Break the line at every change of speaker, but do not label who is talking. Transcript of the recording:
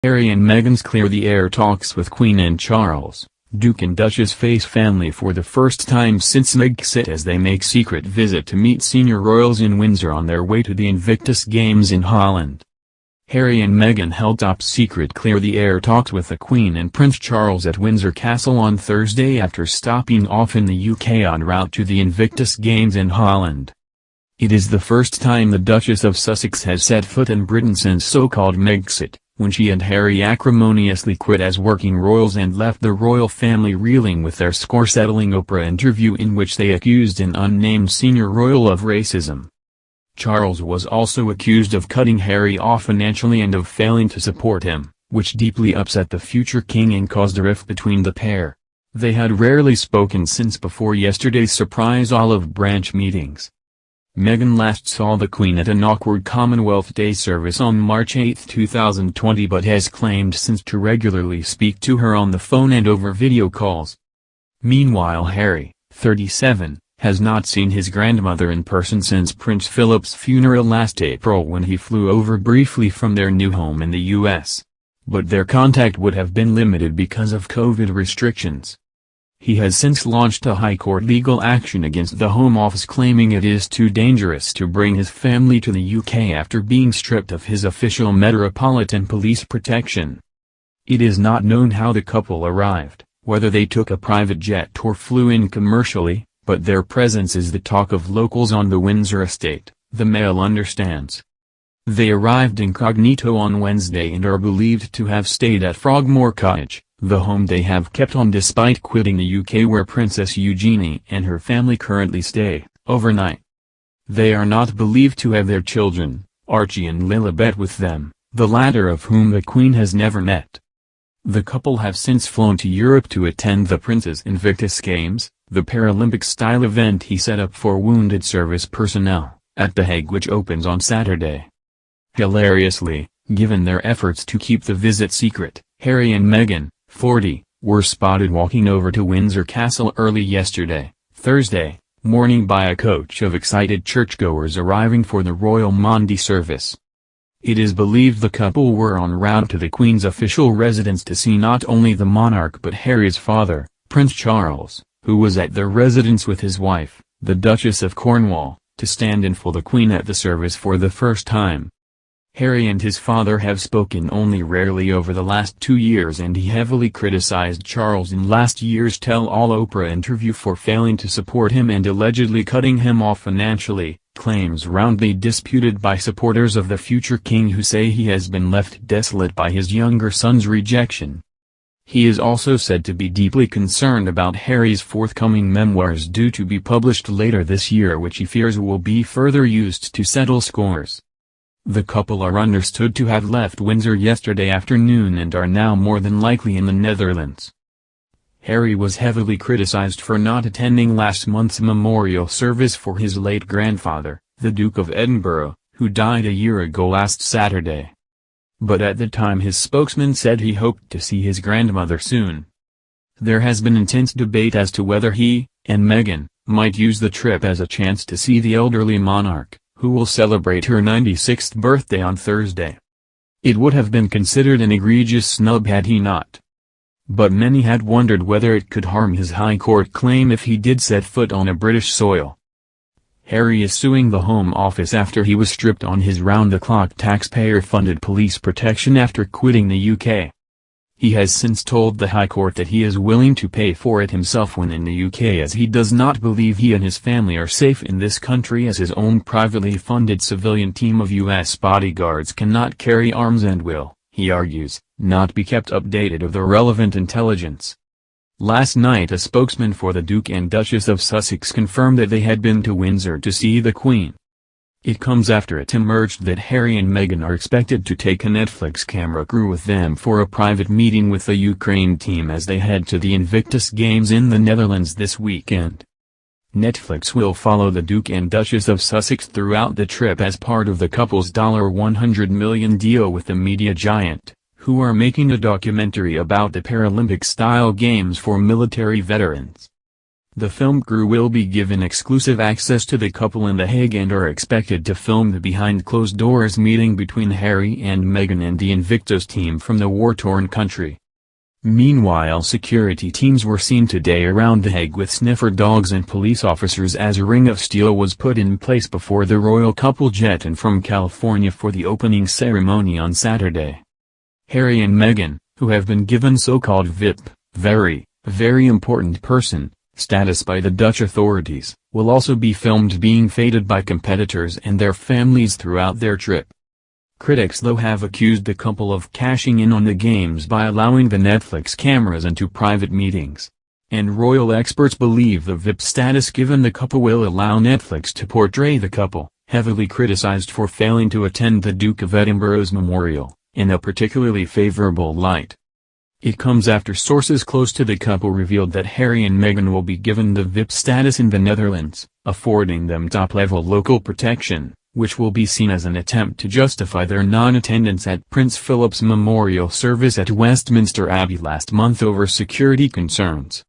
Harry and Meghans clear the air talks with Queen and Charles. Duke and Duchess face family for the first time since Brexit as they make secret visit to meet senior royals in Windsor on their way to the Invictus Games in Holland. Harry and Meghan held top-secret clear-the-air talks with the Queen and Prince Charles at Windsor Castle on Thursday after stopping off in the UK en route to the Invictus Games in Holland. It is the first time the Duchess of Sussex has set foot in Britain since so-called Brexit, when she and Harry acrimoniously quit as working royals and left the royal family reeling with their score-settling Oprah interview in which they accused an unnamed senior royal of racism. Charles was also accused of cutting Harry off financially and of failing to support him, which deeply upset the future king and caused a rift between the pair. They had rarely spoken since before yesterday's surprise olive branch meetings. Meghan last saw the Queen at an awkward Commonwealth Day service on March 8, 2020 but has claimed since to regularly speak to her on the phone and over video calls. Meanwhile Harry, 37, has not seen his grandmother in person since Prince Philip's funeral last April when he flew over briefly from their new home in the US. But their contact would have been limited because of COVID restrictions. He has since launched a High Court legal action against the Home Office claiming it is too dangerous to bring his family to the UK after being stripped of his official Metropolitan Police protection. It is not known how the couple arrived, whether they took a private jet or flew in commercially, but their presence is the talk of locals on the Windsor estate, the Mail understands. They arrived incognito on Wednesday and are believed to have stayed at Frogmore Cottage, the home they have kept on despite quitting the UK where Princess Eugenie and her family currently stay, overnight. They are not believed to have their children, Archie and Lilibet, with them, the latter of whom the Queen has never met. The couple have since flown to Europe to attend the Prince's Invictus Games, the Paralympic-style event he set up for wounded service personnel, at The Hague, which opens on Saturday. Hilariously, given their efforts to keep the visit secret, Harry and Meghan, 40, were spotted walking over to Windsor Castle early yesterday, Thursday, morning by a coach of excited churchgoers arriving for the Royal Maundy service. It is believed the couple were en route to the Queen's official residence to see not only the monarch but Harry's father, Prince Charles, who was at the residence with his wife, the Duchess of Cornwall, to stand in for the Queen at the service for the first time. Harry and his father have spoken only rarely over the last 2 years and he heavily criticized Charles in last year's tell-all Oprah interview for failing to support him and allegedly cutting him off financially, claims roundly disputed by supporters of the future king who say he has been left desolate by his younger son's rejection. He is also said to be deeply concerned about Harry's forthcoming memoirs due to be published later this year, which he fears will be further used to settle scores. The couple are understood to have left Windsor yesterday afternoon and are now more than likely in the Netherlands. Harry was heavily criticized for not attending last month's memorial service for his late grandfather, the Duke of Edinburgh, who died a year ago last Saturday. But at the time his spokesman said he hoped to see his grandmother soon. There has been intense debate as to whether he, and Meghan, might use the trip as a chance to see the elderly monarch, who will celebrate her 96th birthday on Thursday. It would have been considered an egregious snub had he not. But many had wondered whether it could harm his High Court claim if he did set foot on a British soil. Harry is suing the Home Office after he was stripped on his round-the-clock taxpayer-funded police protection after quitting the UK. He has since told the High Court that he is willing to pay for it himself when in the UK, as he does not believe he and his family are safe in this country, as his own privately funded civilian team of US bodyguards cannot carry arms and will, he argues, not be kept updated of the relevant intelligence. Last night a spokesman for the Duke and Duchess of Sussex confirmed that they had been to Windsor to see the Queen. It comes after it emerged that Harry and Meghan are expected to take a Netflix camera crew with them for a private meeting with the Ukraine team as they head to the Invictus Games in the Netherlands this weekend. Netflix will follow the Duke and Duchess of Sussex throughout the trip as part of the couple's $100 million deal with the media giant, who are making a documentary about the Paralympic-style games for military veterans. The film crew will be given exclusive access to the couple in The Hague and are expected to film the behind-closed-doors meeting between Harry and Meghan and the Invictus team from the war-torn country. Meanwhile, security teams were seen today around The Hague with sniffer dogs and police officers as a ring of steel was put in place before the royal couple jet in from California for the opening ceremony on Saturday. Harry and Meghan, who have been given so-called VIP, very important person, status by the Dutch authorities, will also be filmed being feted by competitors and their families throughout their trip. Critics though have accused the couple of cashing in on the games by allowing the Netflix cameras into private meetings. And royal experts believe the VIP status given the couple will allow Netflix to portray the couple, heavily criticized for failing to attend the Duke of Edinburgh's memorial, in a particularly favorable light. It comes after sources close to the couple revealed that Harry and Meghan will be given the VIP status in the Netherlands, affording them top-level local protection, which will be seen as an attempt to justify their non-attendance at Prince Philip's memorial service at Westminster Abbey last month over security concerns.